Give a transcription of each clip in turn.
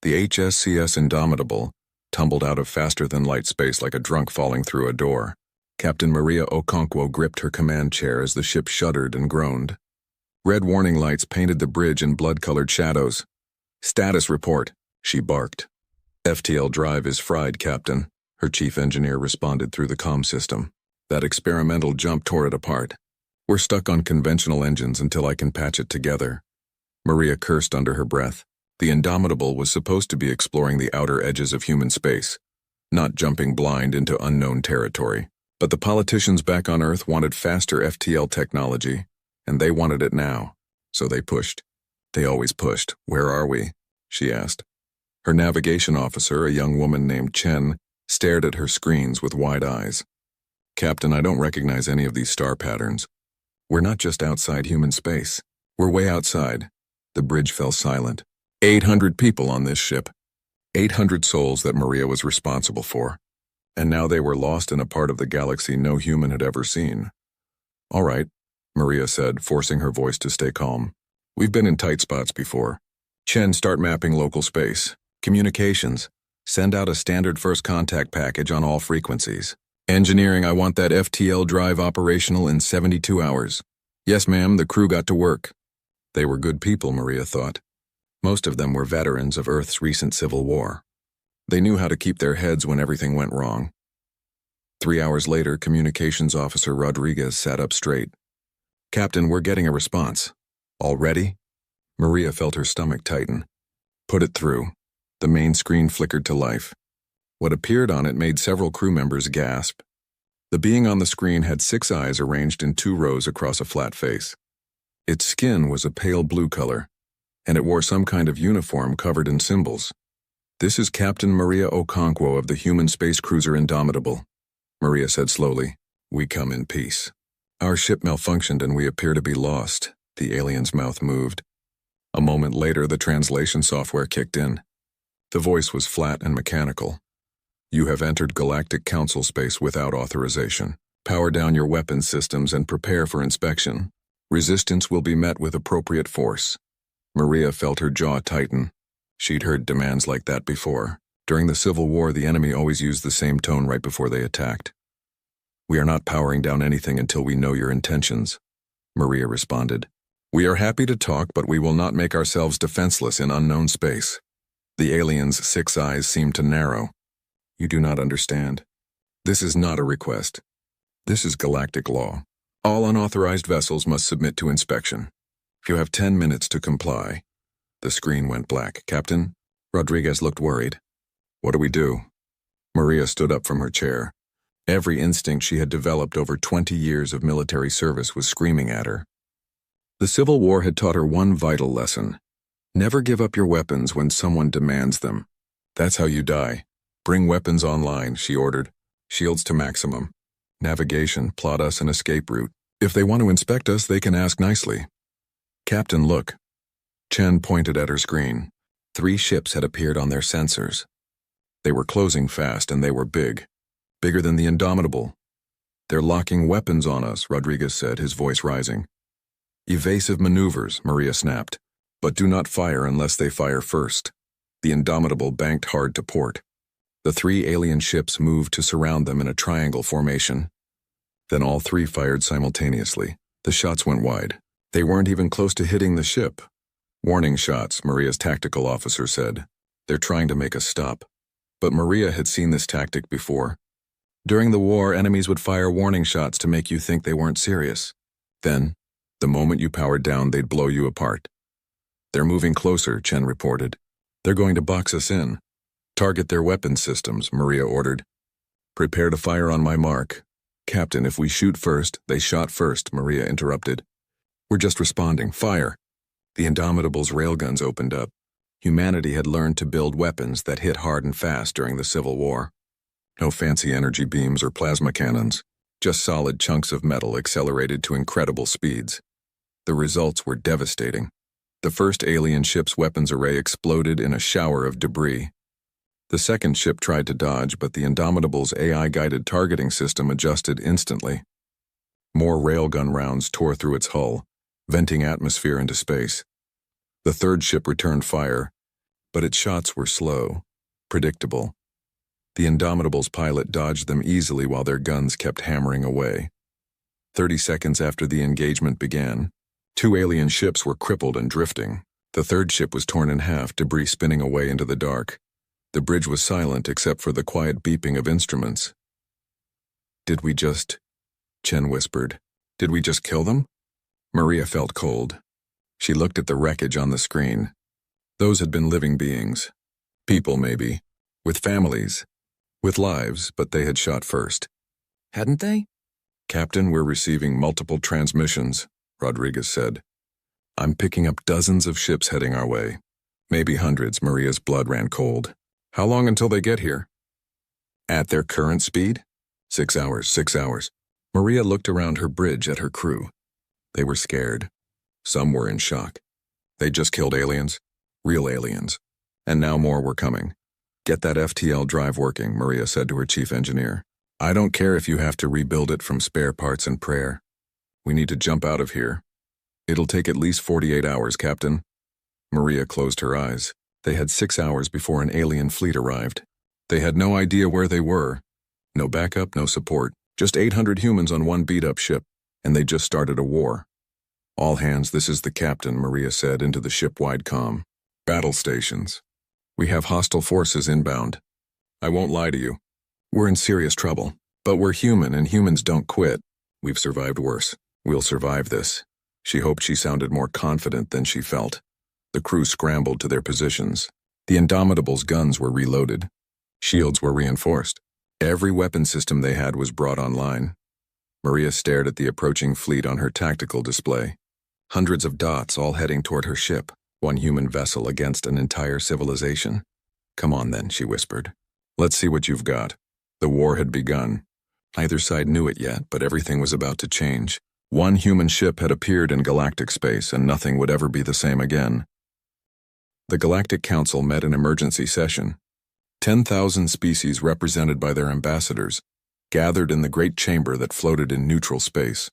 The HSCS Indomitable tumbled out of faster-than-light space like a drunk falling through a door. Captain Maria Okonkwo gripped her command chair as the ship shuddered and groaned. Red warning lights painted the bridge in blood-colored shadows. "Status report," she barked. "FTL drive is fried, Captain," her chief engineer responded through the comm system. "That experimental jump tore it apart. We're stuck on conventional engines until I can patch it together." Maria cursed under her breath. The Indomitable was supposed to be exploring the outer edges of human space, not jumping blind into unknown territory. But the politicians back on Earth wanted faster FTL technology, and they wanted it now. So they pushed. They always pushed. "Where are we?" she asked. Her navigation officer, a young woman named Chen, stared at her screens with wide eyes. "Captain, I don't recognize any of these star patterns. We're not just outside human space. We're way outside." The bridge fell silent. 800 people on this ship. 800 souls that Maria was responsible for. And now they were lost in a part of the galaxy no human had ever seen. "All right," Maria said, forcing her voice to stay calm. "We've been in tight spots before. Chen, start mapping local space. Communications. Send out a standard first contact package on all frequencies. Engineering, I want that FTL drive operational in 72 hours. Yes, ma'am, the crew got to work." They were good people, Maria thought. Most of them were veterans of Earth's recent civil war. They knew how to keep their heads when everything went wrong. 3 hours later, Communications Officer Rodriguez sat up straight. "Captain, we're getting a response." "Already?" Maria felt her stomach tighten. "Put it through." The main screen flickered to life. What appeared on it made several crew members gasp. The being on the screen had 6 eyes arranged in 2 rows across a flat face. Its skin was a pale blue color, and it wore some kind of uniform covered in symbols. "This is Captain Maria Okonkwo of the human space cruiser Indomitable," Maria said slowly. "We come in peace. Our ship malfunctioned and we appear to be lost." The alien's mouth moved. A moment later, the translation software kicked in. The voice was flat and mechanical. "You have entered Galactic Council space without authorization. Power down your weapons systems and prepare for inspection. Resistance will be met with appropriate force." Maria felt her jaw tighten. She'd heard demands like that before. During the Civil War, the enemy always used the same tone right before they attacked. "We are not powering down anything until we know your intentions," Maria responded. "We are happy to talk, but we will not make ourselves defenseless in unknown space." The alien's 6 eyes seemed to narrow. "You do not understand. This is not a request. This is galactic law. All unauthorized vessels must submit to inspection. You have 10 minutes to comply." The screen went black. "Captain?" Rodriguez looked worried. "What do we do?" Maria stood up from her chair. Every instinct she had developed over 20 years of military service was screaming at her. The Civil War had taught her one vital lesson. Never give up your weapons when someone demands them. "That's how you die. Bring weapons online," she ordered. "Shields to maximum. Navigation, plot us an escape route. If they want to inspect us, they can ask nicely." "Captain, look." Chen pointed at her screen. 3 ships had appeared on their sensors. They were closing fast and they were big. Bigger than the Indomitable. "They're locking weapons on us," Rodriguez said, his voice rising. "Evasive maneuvers," Maria snapped. "But do not fire unless they fire first." The Indomitable banked hard to port. The 3 alien ships moved to surround them in a triangle formation. Then all 3 fired simultaneously. The shots went wide. They weren't even close to hitting the ship. "Warning shots," Maria's tactical officer said. "They're trying to make us stop." But Maria had seen this tactic before. During the war, enemies would fire warning shots to make you think they weren't serious. Then, the moment you powered down, they'd blow you apart. "They're moving closer," Chen reported. "They're going to box us in." "Target their weapon systems," Maria ordered. "Prepare to fire on my mark." "Captain, if we shoot first," "They shot first," Maria interrupted. "We're just responding. Fire." The Indomitable's railguns opened up. Humanity had learned to build weapons that hit hard and fast during the Civil War. No fancy energy beams or plasma cannons, just solid chunks of metal accelerated to incredible speeds. The results were devastating. The first alien ship's weapons array exploded in a shower of debris. The second ship tried to dodge, but the Indomitable's AI-guided targeting system adjusted instantly. More railgun rounds tore through its hull, venting atmosphere into space. The third ship returned fire, But its shots were slow, predictable. The Indomitable's pilot dodged them easily while their guns kept hammering away. 30 seconds after the engagement began, 2 alien ships were crippled and drifting. The third ship was torn in half, debris spinning away into the dark. The bridge was silent except for the quiet beeping of instruments. "Did we just—" Chen whispered. "Did we just kill them?" Maria felt cold. She looked at the wreckage on the screen. Those had been living beings. People, maybe. With families. With lives, but they had shot first. Hadn't they? "Captain, we're receiving multiple transmissions," Rodriguez said. "I'm picking up dozens of ships heading our way. Maybe hundreds." Maria's blood ran cold. "How long until they get here?" "At their current speed?" 6 hours, 6 hours. Maria looked around her bridge at her crew. They were scared. Some were in shock. They just killed aliens. Real aliens. And now more were coming. "Get that FTL drive working," Maria said to her chief engineer. "I don't care if you have to rebuild it from spare parts and prayer. We need to jump out of here. It'll take at least 48 hours, Captain." Maria closed her eyes. They had 6 hours before an alien fleet arrived. They had no idea where they were. No backup, no support. Just 800 humans on one beat-up ship, and they just started a war. "All hands, this is the captain," Maria said into the ship-wide comm. "Battle stations. We have hostile forces inbound. I won't lie to you. We're in serious trouble. But we're human, and humans don't quit. We've survived worse. We'll survive this." She hoped she sounded more confident than she felt. The crew scrambled to their positions. The Indomitable's guns were reloaded. Shields were reinforced. Every weapon system they had was brought online. Maria stared at the approaching fleet on her tactical display. Hundreds of dots all heading toward her ship, one human vessel against an entire civilization. "Come on then," she whispered. "Let's see what you've got." The war had begun. Neither side knew it yet, but everything was about to change. One human ship had appeared in galactic space, and nothing would ever be the same again. The Galactic Council met in emergency session. 10,000 species represented by their ambassadors gathered in the great chamber that floated in neutral space.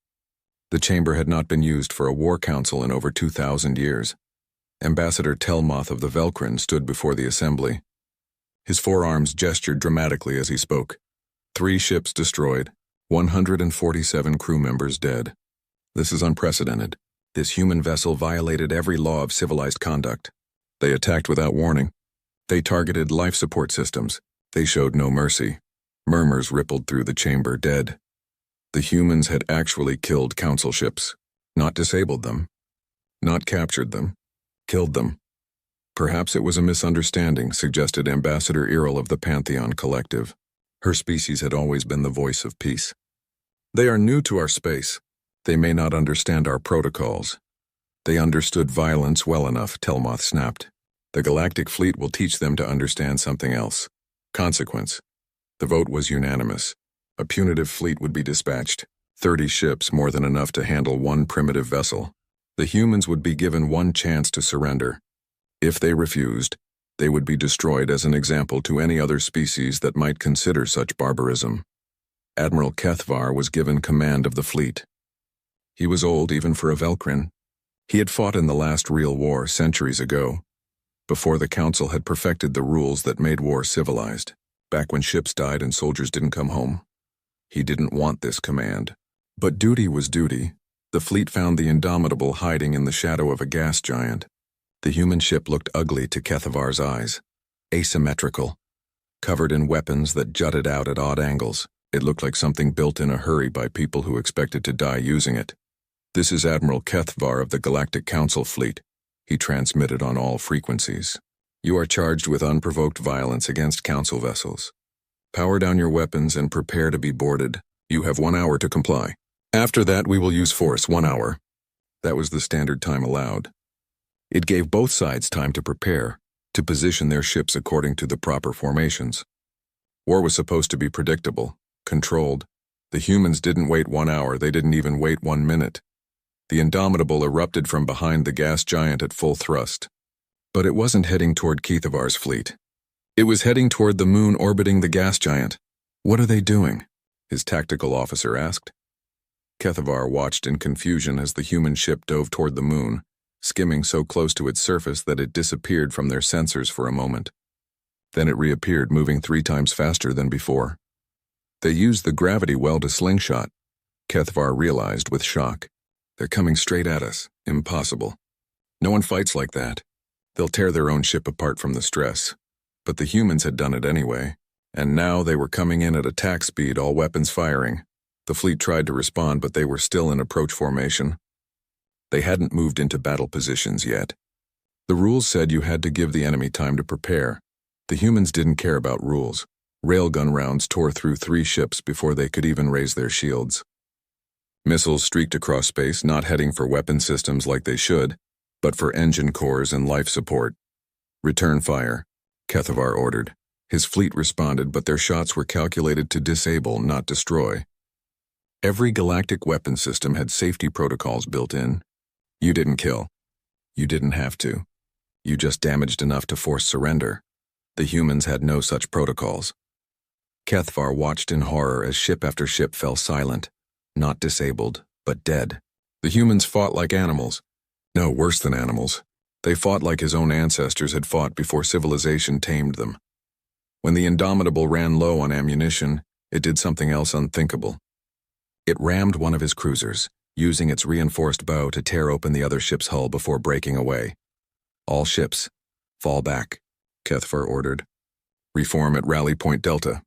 The chamber had not been used for a war council in over 2,000 years. Ambassador Telmoth of the Velkrin stood before the assembly. His forearms gestured dramatically as he spoke. 3 ships destroyed, 147 crew members dead. This is unprecedented. This human vessel violated every law of civilized conduct. They attacked without warning. They targeted life support systems. They showed no mercy. Murmurs rippled through the chamber. Dead. The humans had actually killed council ships. Not disabled them. Not captured them. Killed them. Perhaps it was a misunderstanding, suggested Ambassador Earl of the Pantheon Collective. Her species had always been the voice of peace. "They are new to our space. They may not understand our protocols." "They understood violence well enough," Telmoth snapped. "The Galactic Fleet will teach them to understand something else. Consequence." The vote was unanimous. A punitive fleet would be dispatched. 30 ships, more than enough to handle one primitive vessel. The humans would be given one chance to surrender. If they refused, they would be destroyed as an example to any other species that might consider such barbarism. Admiral Kethvar was given command of the fleet. He was old even for a Velkrin. He had fought in the last real war centuries ago, before the Council had perfected the rules that made war civilized, back when ships died and soldiers didn't come home. He didn't want this command. But duty was duty. The fleet found the Indomitable hiding in the shadow of a gas giant. The human ship looked ugly to Kethavar's eyes. Asymmetrical. Covered in weapons that jutted out at odd angles. It looked like something built in a hurry by people who expected to die using it. "This is Admiral Kethvar of the Galactic Council Fleet," he transmitted on all frequencies. "You are charged with unprovoked violence against Council vessels. Power down your weapons and prepare to be boarded. You have 1 hour to comply. After that, we will use force. 1 hour." That was the standard time allowed. It gave both sides time to prepare, to position their ships according to the proper formations. War was supposed to be predictable, controlled. The humans didn't wait 1 hour, they didn't even wait 1 minute. The Indomitable erupted from behind the gas giant at full thrust. But it wasn't heading toward Kethavar's fleet. It was heading toward the moon orbiting the gas giant. "What are they doing?" his tactical officer asked. Kethavar watched in confusion as the human ship dove toward the moon, skimming so close to its surface that it disappeared from their sensors for a moment. Then it reappeared, moving 3 times faster than before. They used the gravity well to slingshot, Kethvar realized with shock. They're coming straight at us. Impossible. No one fights like that. They'll tear their own ship apart from the stress. But the humans had done it anyway, and now they were coming in at attack speed, all weapons firing. The fleet tried to respond, but they were still in approach formation. They hadn't moved into battle positions yet. The rules said you had to give the enemy time to prepare. The humans didn't care about rules. Railgun rounds tore through 3 ships before they could even raise their shields. Missiles streaked across space, not heading for weapon systems like they should, but for engine cores and life support. Return fire, Kethvar ordered. His fleet responded, but their shots were calculated to disable, not destroy. Every galactic weapon system had safety protocols built in. You didn't kill. You didn't have to. You just damaged enough to force surrender. The humans had no such protocols. Kethvar watched in horror as ship after ship fell silent. Not disabled, but dead. The humans fought like animals. No, worse than animals. They fought like his own ancestors had fought before civilization tamed them. When the Indomitable ran low on ammunition, it did something else unthinkable. It rammed one of his cruisers, using its reinforced bow to tear open the other ship's hull before breaking away. All ships, fall back, Kethvar ordered. Reform at Rally Point Delta.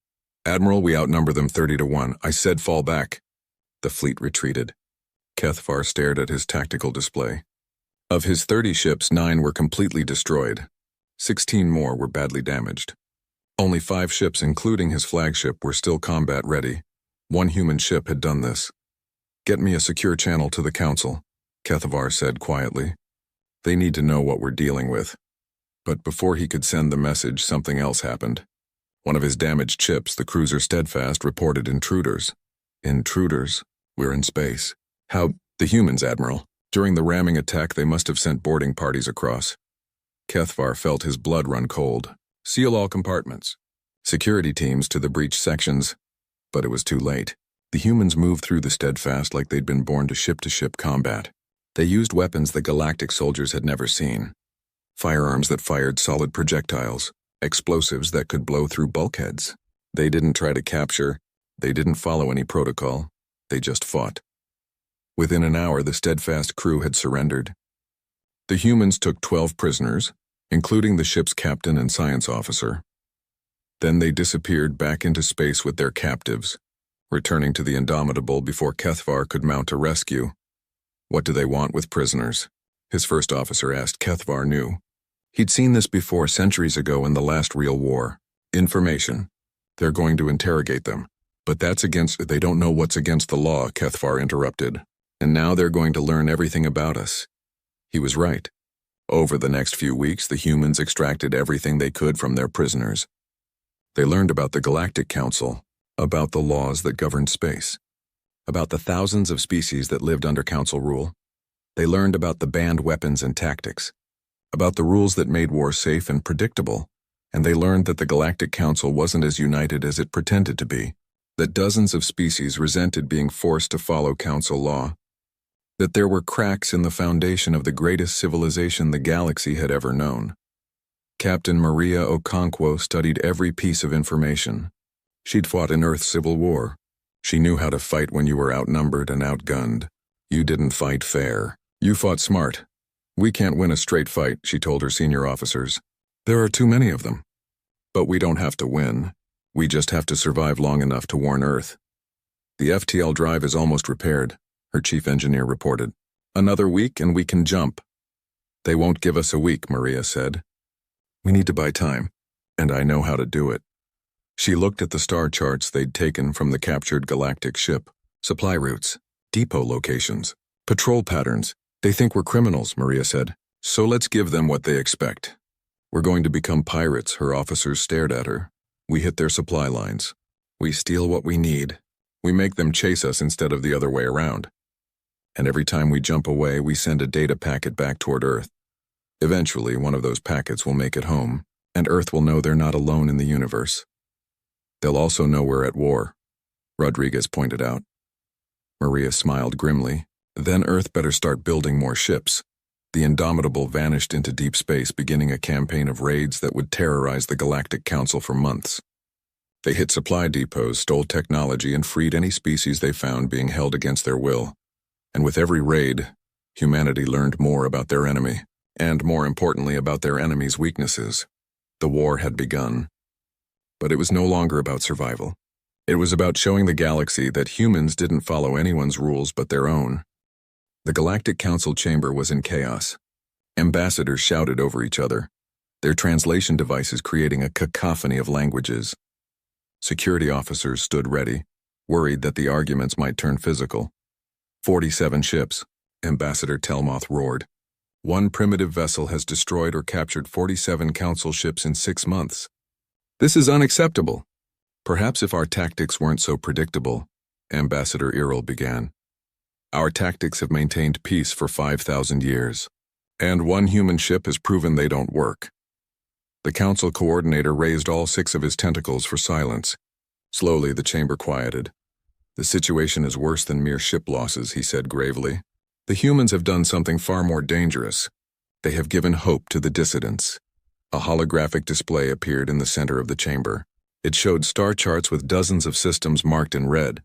Admiral, we outnumber them 30-1. I said fall back. The fleet retreated. Kethvar stared at his tactical display. Of his 30 ships, 9 were completely destroyed. 16 more were badly damaged. Only 5 ships, including his flagship, were still combat ready. 1 human ship had done this. Get me a secure channel to the Council, Kethvar said quietly. They need to know what we're dealing with. But before he could send the message, something else happened. One of his damaged ships, the cruiser Steadfast, reported intruders. Intruders? We're in space. How? The humans, Admiral. During the ramming attack, they must have sent boarding parties across. Kethvar felt his blood run cold. Seal all compartments. Security teams to the breach sections. But it was too late. The humans moved through the Steadfast like they'd been born to ship combat. They used weapons the Galactic soldiers had never seen. Firearms that fired solid projectiles. Explosives that could blow through bulkheads. They didn't try to capture. They didn't follow any protocol. They just fought. Within an hour, the Steadfast crew had surrendered. The humans took 12 prisoners, including the ship's captain and science officer. Then they disappeared back into space with their captives, returning to the Indomitable before Kethvar could mount a rescue. What do they want with prisoners? His first officer asked. Kethvar knew. He'd seen this before centuries ago in the last real war. Information. They're going to interrogate them. But that's against— They don't know what's against the law, Kethvar interrupted. And now they're going to learn everything about us. He was right. Over the next few weeks, the humans extracted everything they could from their prisoners. They learned about the Galactic Council, about the laws that governed space, about the thousands of species that lived under Council rule. They learned about the banned weapons and tactics, about the rules that made war safe and predictable, and they learned that the Galactic Council wasn't as united as it pretended to be, that dozens of species resented being forced to follow Council law, that there were cracks in the foundation of the greatest civilization the galaxy had ever known. Captain Maria Okonkwo studied every piece of information. She'd fought in Earth's Civil War. She knew how to fight when you were outnumbered and outgunned. You didn't fight fair. You fought smart. We can't win a straight fight, she told her senior officers. There are too many of them. But we don't have to win. We just have to survive long enough to warn Earth. The FTL drive is almost repaired, her chief engineer reported. Another week and we can jump. They won't give us a week, Maria said. We need to buy time, and I know how to do it. She looked at the star charts they'd taken from the captured Galactic ship. Supply routes, depot locations, patrol patterns. They think we're criminals, Maria said. So let's give them what they expect. We're going to become pirates, her officers stared at her. We hit their supply lines. We steal what we need. We make them chase us instead of the other way around. And every time we jump away, we send a data packet back toward Earth. Eventually, one of those packets will make it home, and Earth will know they're not alone in the universe. They'll also know we're at war, Rodriguez pointed out. Maria smiled grimly. Then Earth better start building more ships. The Indomitable vanished into deep space, beginning a campaign of raids that would terrorize the Galactic Council for months. They hit supply depots, stole technology, and freed any species they found being held against their will. And with every raid, humanity learned more about their enemy, and more importantly about their enemy's weaknesses. The war had begun. But it was no longer about survival. It was about showing the galaxy that humans didn't follow anyone's rules but their own. The Galactic Council chamber was in chaos. Ambassadors shouted over each other, their translation devices creating a cacophony of languages. Security officers stood ready, worried that the arguments might turn physical. 47 ships, Ambassador Telmoth roared. One primitive vessel has destroyed or captured 47 Council ships in 6 months. This is unacceptable. Perhaps if our tactics weren't so predictable, Ambassador Iril began. Our tactics have maintained peace for 5,000 years, and one human ship has proven they don't work. The Council coordinator raised all 6 of his tentacles for silence. Slowly, the chamber quieted. The situation is worse than mere ship losses, he said gravely. The humans have done something far more dangerous. They have given hope to the dissidents. A holographic display appeared in the center of the chamber. It showed star charts with dozens of systems marked in red.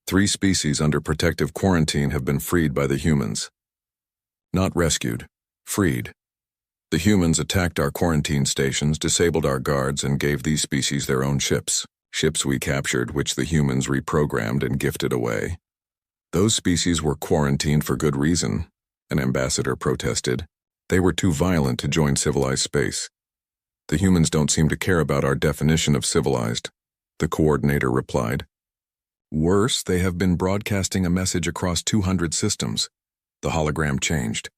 3 species under protective quarantine have been freed by the humans. Not rescued, freed. The humans attacked our quarantine stations, disabled our guards, and gave these species their own ships. Ships we captured, which the humans reprogrammed and gifted away. Those species were quarantined for good reason, an ambassador protested. They were too violent to join civilized space. The humans don't seem to care about our definition of civilized, the coordinator replied. Worse, they have been broadcasting a message across 200 systems. The hologram changed.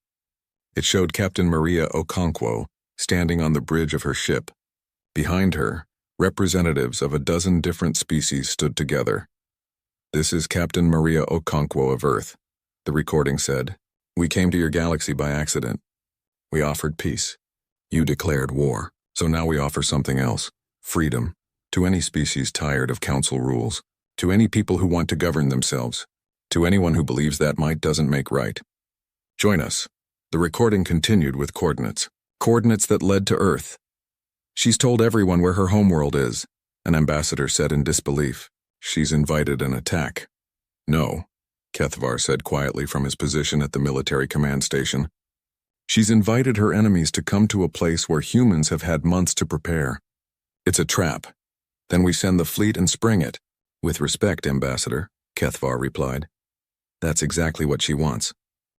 It showed Captain Maria Okonkwo standing on the bridge of her ship. Behind her, representatives of a dozen different species stood together. This is Captain Maria Okonkwo of Earth, the recording said. We came to your galaxy by accident. We offered peace. You declared war. So now we offer something else. Freedom. To any species tired of council rules. To any people who want to govern themselves. To anyone who believes that might doesn't make right. Join us. The recording continued with coordinates. Coordinates that led to Earth. She's told everyone where her homeworld is, an ambassador said in disbelief. She's invited an attack. No, Kethvar said quietly from his position at the military command station. She's invited her enemies to come to a place where humans have had months to prepare. It's a trap. Then we send the fleet and spring it. With respect, Ambassador, Kethvar replied. That's exactly what she wants.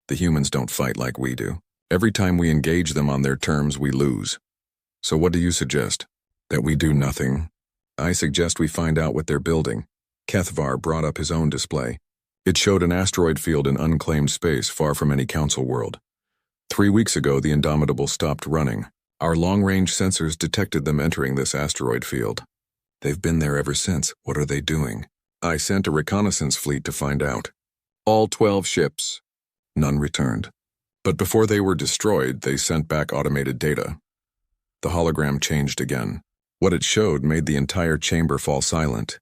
The humans don't fight like we do. Every time we engage them on their terms, we lose. So what do you suggest? That we do nothing? I suggest we find out what they're building. Kethvar brought up his own display. It showed an asteroid field in unclaimed space far from any council world. 3 weeks ago, the Indomitable stopped running. Our long-range sensors detected them entering this asteroid field. They've been there ever since. What are they doing? I sent a reconnaissance fleet to find out. All 12 ships. None returned. But before they were destroyed, they sent back automated data. The hologram changed again. What it showed made the entire chamber fall silent.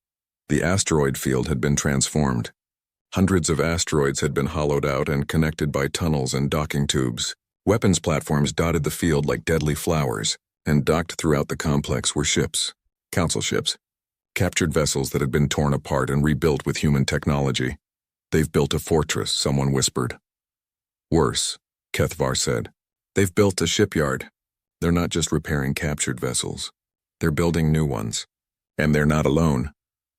The asteroid field had been transformed. Hundreds of asteroids had been hollowed out and connected by tunnels and docking tubes. Weapons platforms dotted the field like deadly flowers, and docked throughout the complex were ships. Council ships. Captured vessels that had been torn apart and rebuilt with human technology. They've built a fortress, someone whispered. Worse, Kethvar said. They've built a shipyard. They're not just repairing captured vessels. They're building new ones. And they're not alone.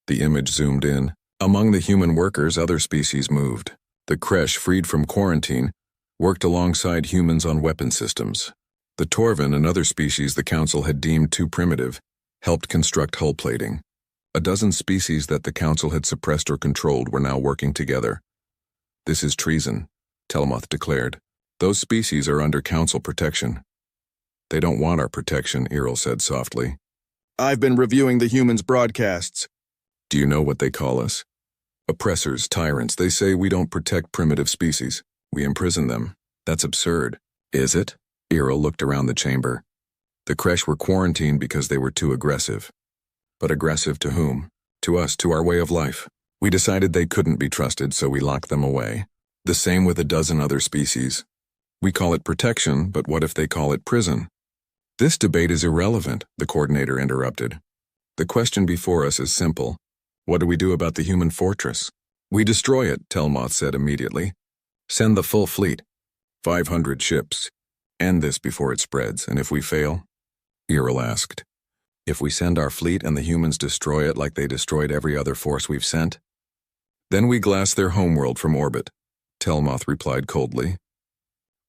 The image zoomed in. Among the human workers, other species moved. The Kresh, freed from quarantine, worked alongside humans on weapon systems. The Torvin, another species the Council had deemed too primitive, helped construct hull plating. A dozen species that the Council had suppressed or controlled were now working together. This is treason, Telmoth declared. Those species are under Council protection. They don't want our protection, Iril said softly. I've been reviewing the humans' broadcasts. Do you know what they call us? Oppressors, tyrants. They say we don't protect primitive species. We imprison them. That's absurd. Is it? Iril looked around the chamber. The Kresh were quarantined because they were too aggressive. But aggressive to whom? To us, to our way of life. We decided they couldn't be trusted, so we locked them away. The same with a dozen other species. We call it protection, but what if they call it prison? This debate is irrelevant, the coordinator interrupted. The question before us is simple. What do we do about the human fortress? We destroy it, Telmoth said immediately. Send the full fleet. 500 ships. End this before it spreads, and if we fail? Earl asked. If we send our fleet and the humans destroy it like they destroyed every other force we've sent? Then we glass their homeworld from orbit, Telmoth replied coldly.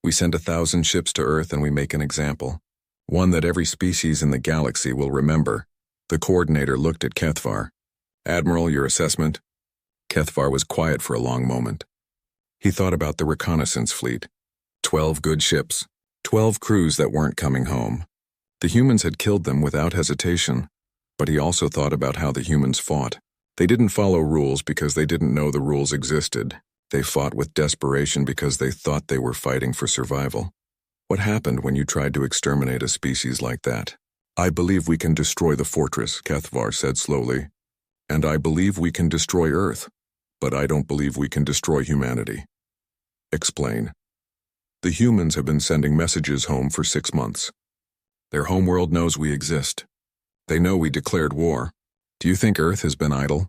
We send 1,000 ships to Earth and we make an example. One that every species in the galaxy will remember. The coordinator looked at Kethvar. Admiral, your assessment? Kethvar was quiet for a long moment. He thought about the reconnaissance fleet. 12 good ships. 12 crews that weren't coming home. The humans had killed them without hesitation, but he also thought about how the humans fought. They didn't follow rules because they didn't know the rules existed. They fought with desperation because they thought they were fighting for survival. What happened when you tried to exterminate a species like that? I believe we can destroy the fortress, Kethvar said slowly. And I believe we can destroy Earth, but I don't believe we can destroy humanity. Explain. The humans have been sending messages home for 6 months. Their homeworld knows we exist. They know we declared war. Do you think Earth has been idle?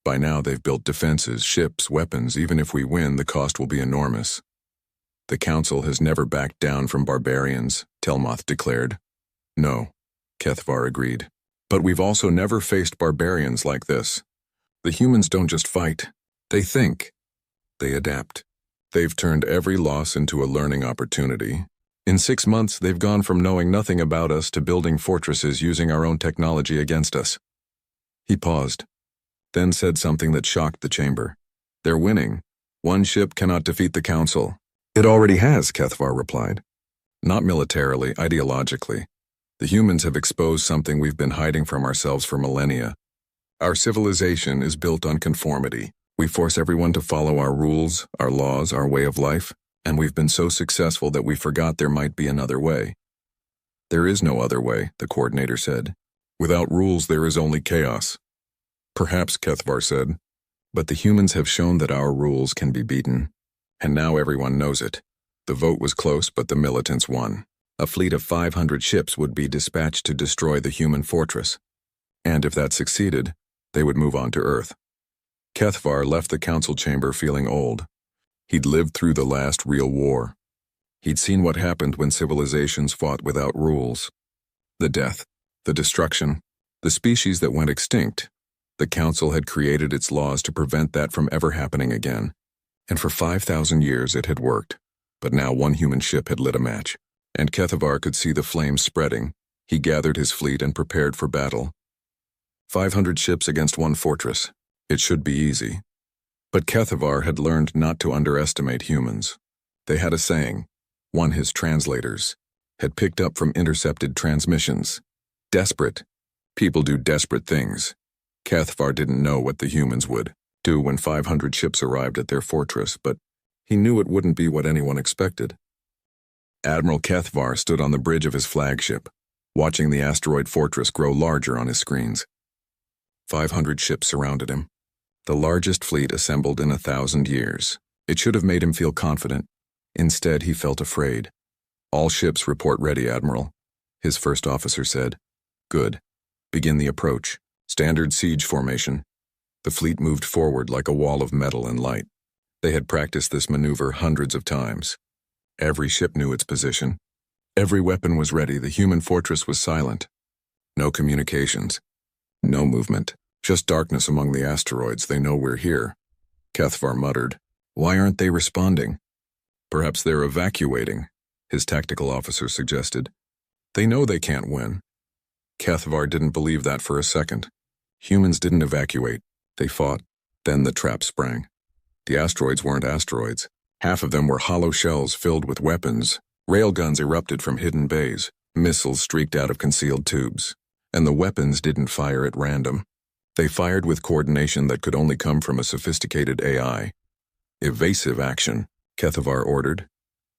By now they've built defenses, ships, weapons. Even if we win, the cost will be enormous. The Council has never backed down from barbarians, Telmoth declared. No, Kethvar agreed. But we've also never faced barbarians like this. The humans don't just fight. They think. They adapt. They've turned every loss into a learning opportunity. In 6 months, they've gone from knowing nothing about us to building fortresses using our own technology against us. He paused, then said something that shocked the chamber. They're winning. One ship cannot defeat the Council. It already has, Kethvar replied. Not militarily, ideologically. The humans have exposed something we've been hiding from ourselves for millennia. Our civilization is built on conformity. We force everyone to follow our rules, our laws, our way of life. And we've been so successful that we forgot there might be another way. There is no other way, the coordinator said. Without rules, there is only chaos. Perhaps, Kethvar said, but the humans have shown that our rules can be beaten. And now everyone knows it. The vote was close, but the militants won. A fleet of 500 ships would be dispatched to destroy the human fortress. And if that succeeded, they would move on to Earth. Kethvar left the council chamber feeling old. He'd lived through the last real war. He'd seen what happened when civilizations fought without rules. The death, the destruction, the species that went extinct. The Council had created its laws to prevent that from ever happening again. And for 5,000 years it had worked. But now one human ship had lit a match. And Kethvar could see the flames spreading. He gathered his fleet and prepared for battle. 500 ships against one fortress. It should be easy. But Kethvar had learned not to underestimate humans. They had a saying, one his translators had picked up from intercepted transmissions. Desperate. People do desperate things. Kethvar didn't know what the humans would do when 500 ships arrived at their fortress, but he knew it wouldn't be what anyone expected. Admiral Kethvar stood on the bridge of his flagship, watching the asteroid fortress grow larger on his screens. 500 ships surrounded him. The largest fleet assembled in 1,000 years. It should have made him feel confident. Instead, he felt afraid. All ships report ready, Admiral, his first officer said. Good. Begin the approach. Standard siege formation. The fleet moved forward like a wall of metal and light. They had practiced this maneuver hundreds of times. Every ship knew its position. Every weapon was ready. The human fortress was silent. No communications. No movement. Just darkness among the asteroids. They know we're here. Kethvar muttered. Why aren't they responding? Perhaps they're evacuating, his tactical officer suggested. They know they can't win. Kethvar didn't believe that for a second. Humans didn't evacuate. They fought. Then the trap sprang. The asteroids weren't asteroids. Half of them were hollow shells filled with weapons. Railguns erupted from hidden bays. Missiles streaked out of concealed tubes. And the weapons didn't fire at random. They fired with coordination that could only come from a sophisticated AI. Evasive action, Kethvar ordered.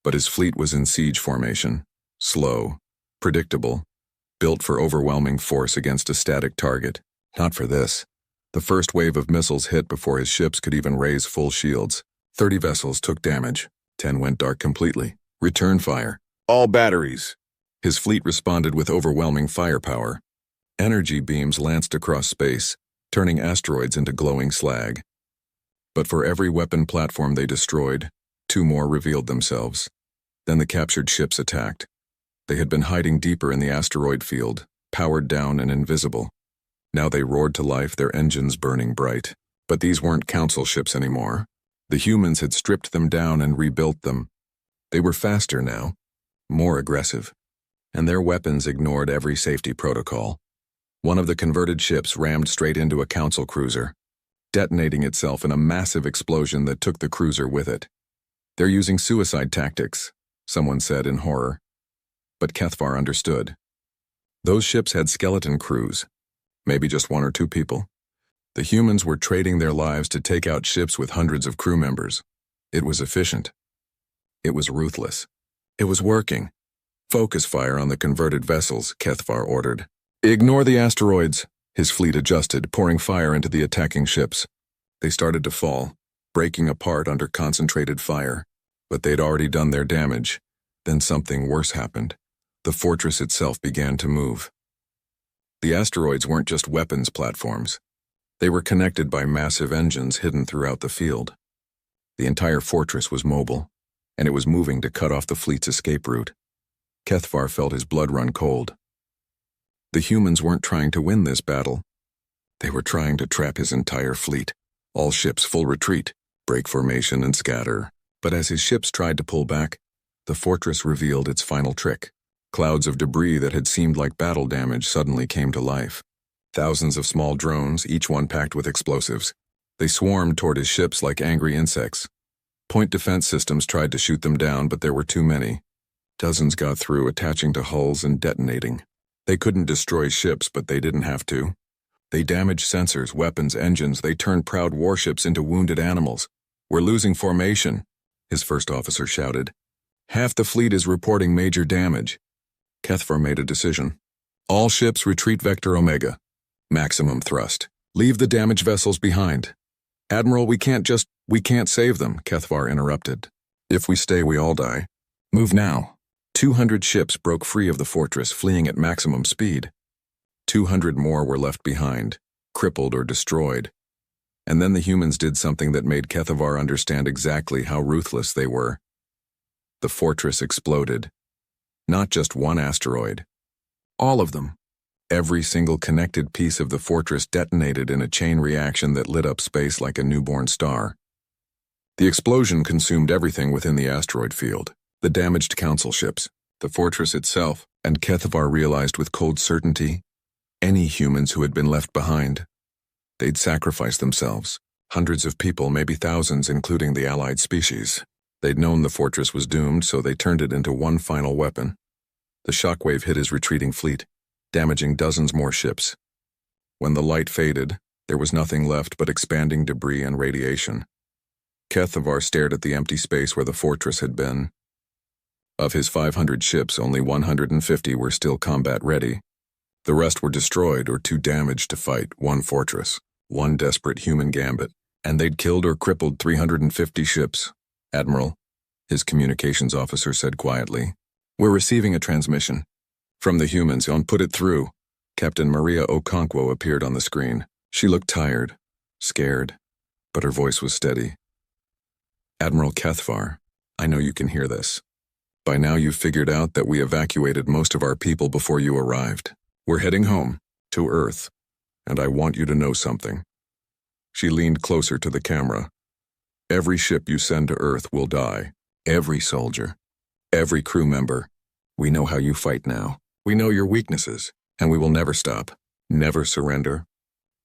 But his fleet was in siege formation. Slow. Predictable. Built for overwhelming force against a static target. Not for this. The first wave of missiles hit before his ships could even raise full shields. 30 vessels took damage. 10 went dark completely. Return fire. All batteries. His fleet responded with overwhelming firepower. Energy beams lanced across space, turning asteroids into glowing slag. But for every weapon platform they destroyed, 2 more revealed themselves. Then the captured ships attacked. They had been hiding deeper in the asteroid field, powered down and invisible. Now they roared to life, their engines burning bright. But these weren't council ships anymore. The humans had stripped them down and rebuilt them. They were faster now, more aggressive, and their weapons ignored every safety protocol. One of the converted ships rammed straight into a council cruiser, detonating itself in a massive explosion that took the cruiser with it. "They're using suicide tactics," someone said in horror. But Kethvar understood. Those ships had skeleton crews, maybe just 1 or 2 people. The humans were trading their lives to take out ships with hundreds of crew members. It was efficient. It was ruthless. It was working. "Focus fire on the converted vessels," Kethvar ordered. "Ignore the asteroids." His fleet adjusted, pouring fire into the attacking ships. They started to fall, breaking apart under concentrated fire. But they'd already done their damage. Then something worse happened. The fortress itself began to move. The asteroids weren't just weapons platforms. They were connected by massive engines hidden throughout the field. The entire fortress was mobile, and it was moving to cut off the fleet's escape route. Kethvar felt his blood run cold. The humans weren't trying to win this battle. They were trying to trap his entire fleet. All ships full retreat, break formation and scatter. But as his ships tried to pull back, the fortress revealed its final trick. Clouds of debris that had seemed like battle damage suddenly came to life. Thousands of small drones, each one packed with explosives. They swarmed toward his ships like angry insects. Point defense systems tried to shoot them down, but there were too many. Dozens got through, attaching to hulls and detonating. They couldn't destroy ships, but they didn't have to. They damaged sensors, weapons, engines. They turned proud warships into wounded animals. "We're losing formation," his first officer shouted. "Half the fleet is reporting major damage." Kethvar made a decision. "All ships retreat Vector Omega. Maximum thrust. Leave the damaged vessels behind." "Admiral, we can't save them," Kethvar interrupted. "If we stay, we all die. Move now." 200 ships broke free of the fortress, fleeing at maximum speed. 200 more were left behind, crippled or destroyed. And then the humans did something that made Kethvar understand exactly how ruthless they were. The fortress exploded. Not just one asteroid. All of them. Every single connected piece of the fortress detonated in a chain reaction that lit up space like a newborn star. The explosion consumed everything within the asteroid field. The damaged council ships, the fortress itself, and Kethvar realized with cold certainty, any humans who had been left behind. They'd sacrificed themselves. Hundreds of people, maybe thousands, including the allied species. They'd known the fortress was doomed, so they turned it into one final weapon. The shockwave hit his retreating fleet, damaging dozens more ships. When the light faded, there was nothing left but expanding debris and radiation. Kethvar stared at the empty space where the fortress had been. Of his 500 ships, only 150 were still combat-ready. The rest were destroyed or too damaged to fight. One fortress, one desperate human gambit, and they'd killed or crippled 350 ships. "Admiral," his communications officer said quietly, "we're receiving a transmission. From the humans, put it through." Captain Maria Okonkwo appeared on the screen. She looked tired, scared, but her voice was steady. "Admiral Kethvar, I know you can hear this. By now you've figured out that we evacuated most of our people before you arrived. We're heading home, to Earth, and I want you to know something." She leaned closer to the camera. "Every ship you send to Earth will die. Every soldier. Every crew member. We know how you fight now. We know your weaknesses, and we will never stop. Never surrender.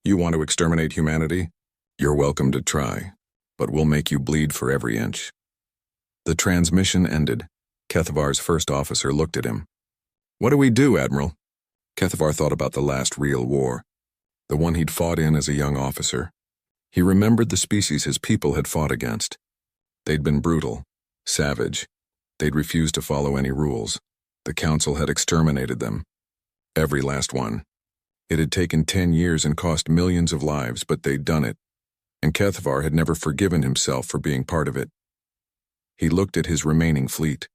You want to exterminate humanity? You're welcome to try, but we'll make you bleed for every inch." The transmission ended. Kethvar's first officer looked at him. "What do we do, Admiral?" Kethvar thought about the last real war, the one he'd fought in as a young officer. He remembered the species his people had fought against. They'd been brutal, savage. They'd refused to follow any rules. The Council had exterminated them. Every last one. It had taken 10 years and cost millions of lives, but they'd done it. And Kethvar had never forgiven himself for being part of it. He looked at his remaining fleet.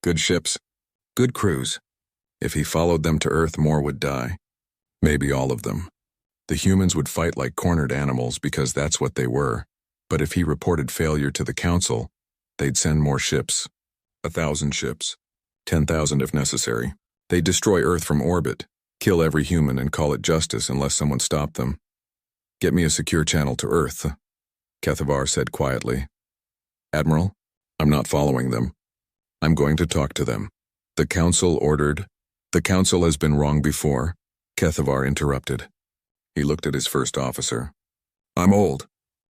Good ships, good crews. If he followed them to Earth, more would die. Maybe all of them. The humans would fight like cornered animals because that's what they were. But if he reported failure to the Council, they'd send more ships. 1,000 ships. 10,000 if necessary. They'd destroy Earth from orbit, kill every human and call it justice unless someone stopped them. Get me a secure channel to Earth, Kethavar said quietly. Admiral, I'm not following them. I'm going to talk to them. The Council ordered. The Council has been wrong before, Kethavar interrupted. He looked at his first officer. I'm old.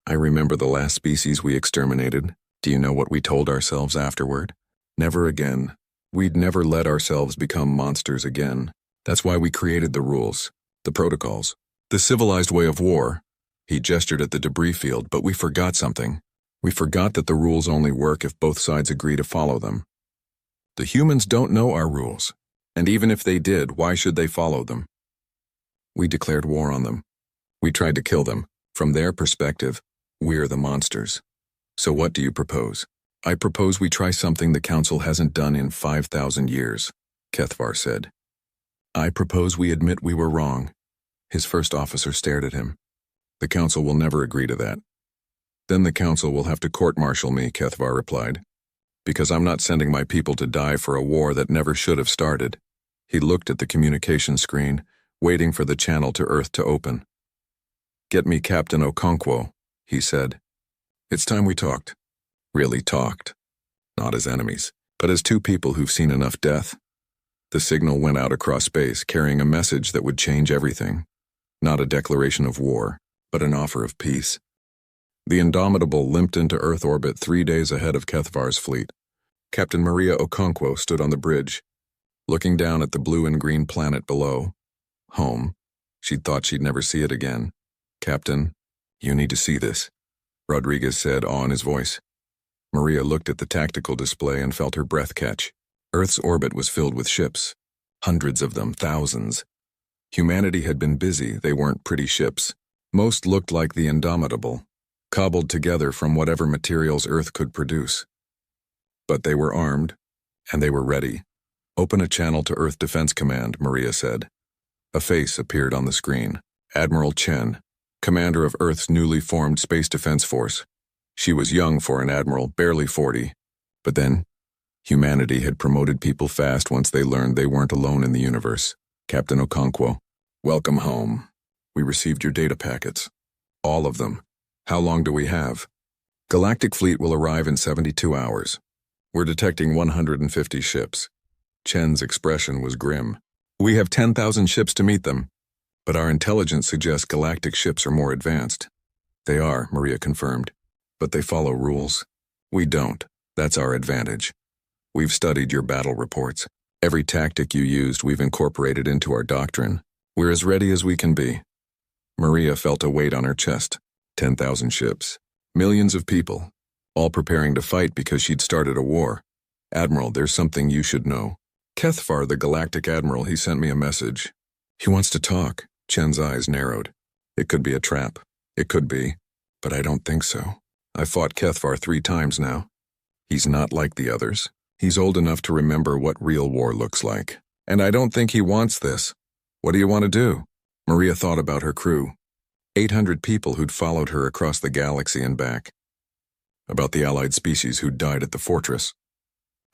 I remember the last species we exterminated. Do you know what we told ourselves afterward? Never again. We'd never let ourselves become monsters again. That's why we created the rules, the protocols, the civilized way of war. He gestured at the debris field, but we forgot something. We forgot that the rules only work if both sides agree to follow them. The humans don't know our rules, and even if they did, why should they follow them? We declared war on them. We tried to kill them. From their perspective, we're the monsters. So what do you propose? I propose we try something the Council hasn't done in 5,000 years, Kethavar said. I propose we admit we were wrong. His first officer stared at him. The Council will never agree to that. Then the Council will have to court-martial me, Kethavar replied. Because I'm not sending my people to die for a war that never should have started. He looked at the communication screen, waiting for the channel to Earth to open. Get me Captain Okonkwo, he said. It's time we talked. Really talked. Not as enemies, but as two people who've seen enough death. The signal went out across space, carrying a message that would change everything. Not a declaration of war, but an offer of peace. The Indomitable limped into Earth orbit 3 days ahead of Kethavar's fleet. Captain Maria Okonkwo stood on the bridge, looking down at the blue and green planet below. Home. She'd thought she'd never see it again. Captain, you need to see this, Rodriguez said, awe in his voice. Maria looked at the tactical display and felt her breath catch. Earth's orbit was filled with ships. Hundreds of them, thousands. Humanity had been busy, they weren't pretty ships. Most looked like the Indomitable, cobbled together from whatever materials Earth could produce. But they were armed, and they were ready. Open a channel to Earth Defense Command, Maria said. A face appeared on the screen. Admiral Chen, commander of Earth's newly formed Space Defense Force. She was young for an admiral, barely 40. But then, humanity had promoted people fast once they learned they weren't alone in the universe. Captain Okonkwo, welcome home. We received your data packets. All of them. How long do we have? Galactic fleet will arrive in 72 hours. We're detecting 150 ships. Chen's expression was grim. We have 10,000 ships to meet them. But our intelligence suggests galactic ships are more advanced. They are, Maria confirmed. But they follow rules. We don't. That's our advantage. We've studied your battle reports. Every tactic you used we've incorporated into our doctrine. We're as ready as we can be. Maria felt a weight on her chest. 10,000 ships. Millions of people. All preparing to fight because she'd started a war. Admiral, there's something you should know. Kethavar, the Galactic Admiral, he sent me a message. He wants to talk. Chen's eyes narrowed. It could be a trap. It could be. But I don't think so. I've fought Kethavar 3 times now. He's not like the others. He's old enough to remember what real war looks like. And I don't think he wants this. What do you want to do? Maria thought about her crew. 800 people who'd followed her across the galaxy and back. About the allied species who'd died at the fortress.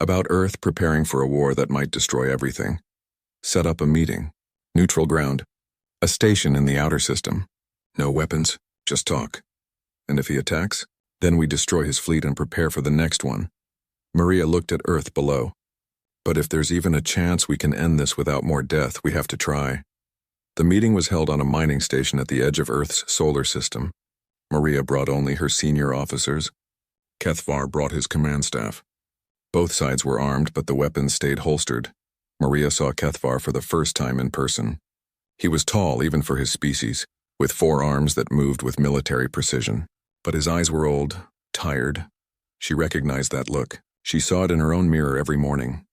About Earth preparing for a war that might destroy everything. Set up a meeting. Neutral ground. A station in the outer system. No weapons, just talk. And if he attacks, then we destroy his fleet and prepare for the next one. Maria looked at Earth below. But if there's even a chance we can end this without more death, we have to try. The meeting was held on a mining station at the edge of Earth's solar system. Maria brought only her senior officers. Kethavar brought his command staff. Both sides were armed, but the weapons stayed holstered. Maria saw Kethavar for the first time in person. He was tall, even for his species, with 4 arms that moved with military precision. But his eyes were old, tired. She recognized that look. She saw it in her own mirror every morning.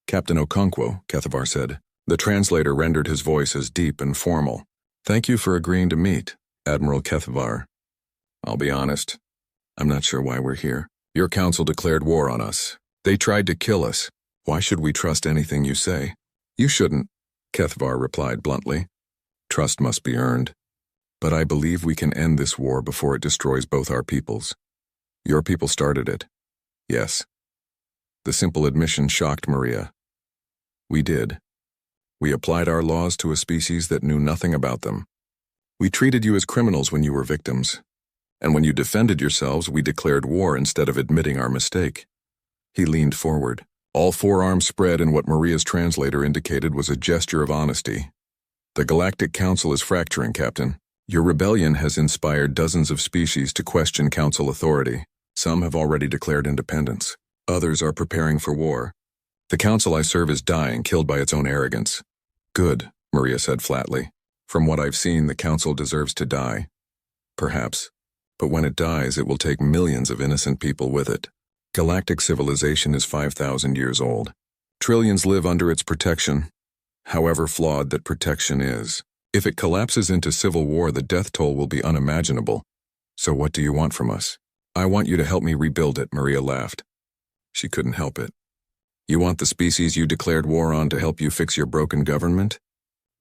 Captain Okonkwo, Kethavar said. The translator rendered his voice as deep and formal. Thank you for agreeing to meet, Admiral Kethavar. I'll be honest. I'm not sure why we're here. Your council declared war on us. They tried to kill us. Why should we trust anything you say? You shouldn't, Kethvar replied bluntly. Trust must be earned. But I believe we can end this war before it destroys both our peoples. Your people started it. Yes. The simple admission shocked Maria. We did. We applied our laws to a species that knew nothing about them. We treated you as criminals when you were victims. And when you defended yourselves, we declared war instead of admitting our mistake. He leaned forward. All four arms spread in what Maria's translator indicated was a gesture of honesty. The Galactic Council is fracturing, Captain. Your rebellion has inspired dozens of species to question Council authority. Some have already declared independence. Others are preparing for war. The Council I serve is dying, killed by its own arrogance. Good, Maria said flatly. From what I've seen, the Council deserves to die. Perhaps. But when it dies, it will take millions of innocent people with it. Galactic civilization is 5,000 years old. Trillions live under its protection, however flawed that protection is. If it collapses into civil war, the death toll will be unimaginable. So what do you want from us? I want you to help me rebuild it, Maria laughed. She couldn't help it. You want the species you declared war on to help you fix your broken government?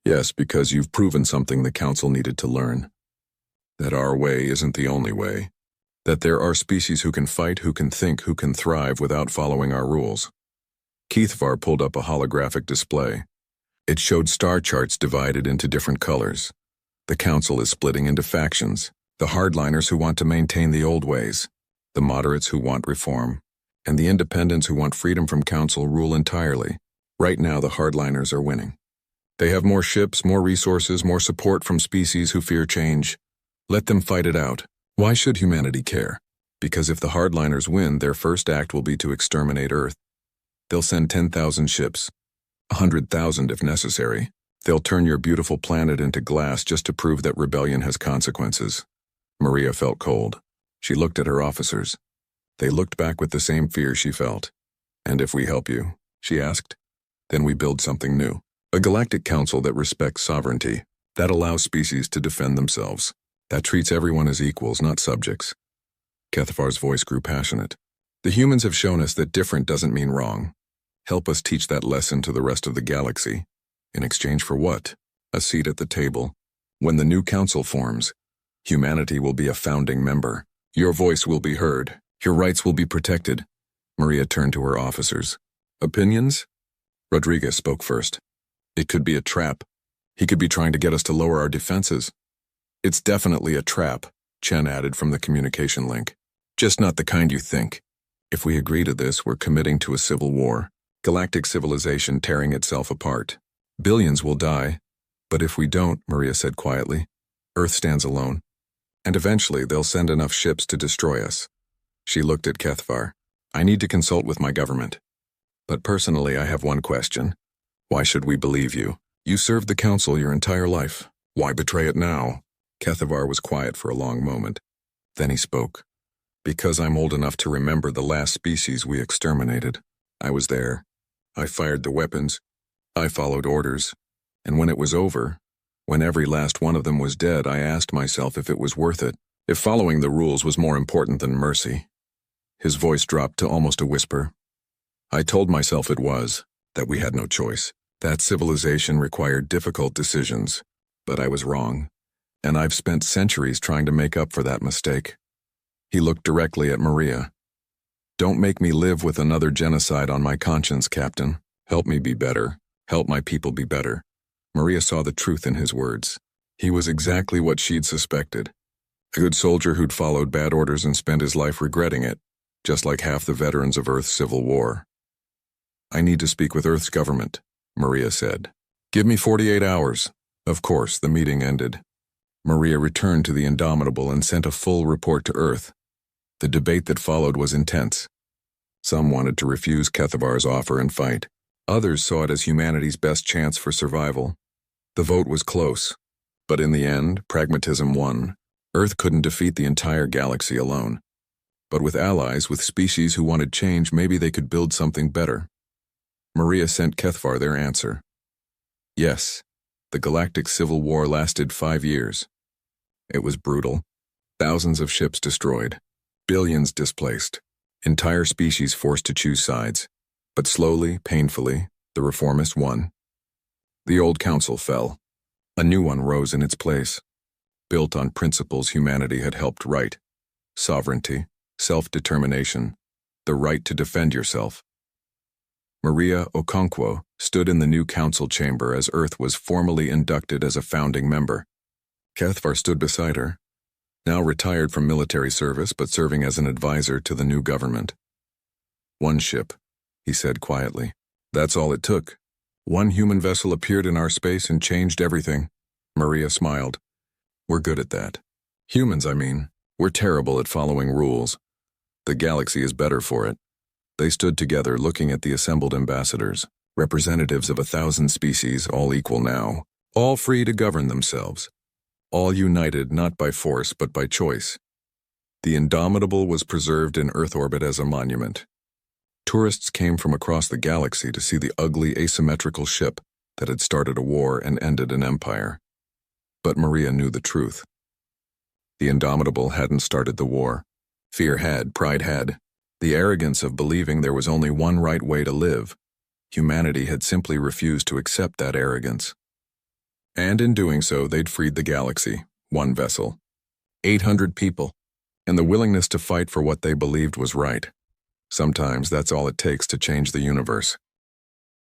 Yes, because you've proven something the Council needed to learn. That our way isn't the only way. That there are species who can fight, who can think, who can thrive without following our rules. Kethvar pulled up a holographic display. It showed star charts divided into different colors. The Council is splitting into factions. The hardliners who want to maintain the old ways, the moderates who want reform, and the independents who want freedom from Council rule entirely. Right now, the hardliners are winning. They have more ships, more resources, more support from species who fear change. Let them fight it out. Why should humanity care? Because if the hardliners win, their first act will be to exterminate Earth. They'll send 10,000 ships, 100,000 if necessary. They'll turn your beautiful planet into glass just to prove that rebellion has consequences. Maria felt cold. She looked at her officers. They looked back with the same fear she felt. And if we help you, she asked, then we build something new. A galactic council that respects sovereignty, that allows species to defend themselves, that treats everyone as equals, not subjects. Kethvar's voice grew passionate. The humans have shown us that different doesn't mean wrong. Help us teach that lesson to the rest of the galaxy. In exchange for what? A seat at the table. When the new council forms, humanity will be a founding member. Your voice will be heard. Your rights will be protected. Maria turned to her officers. Opinions? Rodriguez spoke first. It could be a trap. He could be trying to get us to lower our defenses. It's definitely a trap, Chen added from the communication link. Just not the kind you think. If we agree to this, we're committing to a civil war. Galactic civilization tearing itself apart. Billions will die. But if we don't, Maria said quietly, Earth stands alone. And eventually they'll send enough ships to destroy us. She looked at Kethvar. I need to consult with my government. But personally, I have one question. Why should we believe you? You served the council your entire life. Why betray it now? Kethvar was quiet for a long moment. Then he spoke. Because I'm old enough to remember the last species we exterminated. I was there. I fired the weapons. I followed orders. And when it was over, when every last one of them was dead, I asked myself if it was worth it, if following the rules was more important than mercy. His voice dropped to almost a whisper. I told myself it was, that we had no choice. That civilization required difficult decisions. But I was wrong. And I've spent centuries trying to make up for that mistake. He looked directly at Maria. Don't make me live with another genocide on my conscience, Captain. Help me be better. Help my people be better. Maria saw the truth in his words. He was exactly what she'd suspected. A good soldier who'd followed bad orders and spent his life regretting it, just like half the veterans of Earth's civil war. I need to speak with Earth's government, Maria said. Give me 48 hours. Of course, the meeting ended. Maria returned to the Indomitable and sent a full report to Earth. The debate that followed was intense. Some wanted to refuse Kethvar's offer and fight. Others saw it as humanity's best chance for survival. The vote was close, but in the end, pragmatism won. Earth couldn't defeat the entire galaxy alone. But with allies, with species who wanted change, maybe they could build something better. Maria sent Kethvar their answer. Yes, the Galactic Civil War lasted 5 years. It was brutal. Thousands of ships destroyed. Billions displaced. Entire species forced to choose sides. But slowly, painfully, the reformists won. The old council fell. A new one rose in its place, built on principles humanity had helped write: sovereignty, self-determination, the right to defend yourself. Maria Okonkwo stood in the new council chamber as Earth was formally inducted as a founding member. Cathvar stood beside her, now retired from military service but serving as an advisor to the new government. One ship, he said quietly. That's all it took. One human vessel appeared in our space and changed everything. Maria smiled. We're good at that. Humans, I mean. We're terrible at following rules. The galaxy is better for it. They stood together looking at the assembled ambassadors, representatives of 1,000 species, all equal now, all free to govern themselves, all united not by force but by choice. The Indomitable was preserved in Earth orbit as a monument. Tourists came from across the galaxy to see the ugly asymmetrical ship that had started a war and ended an empire. But Maria knew the truth. The Indomitable hadn't started the war. Fear had, pride had. The arrogance of believing there was only one right way to live. Humanity had simply refused to accept that arrogance. And in doing so, they'd freed the galaxy, one vessel, 800 people, and the willingness to fight for what they believed was right. Sometimes that's all it takes to change the universe.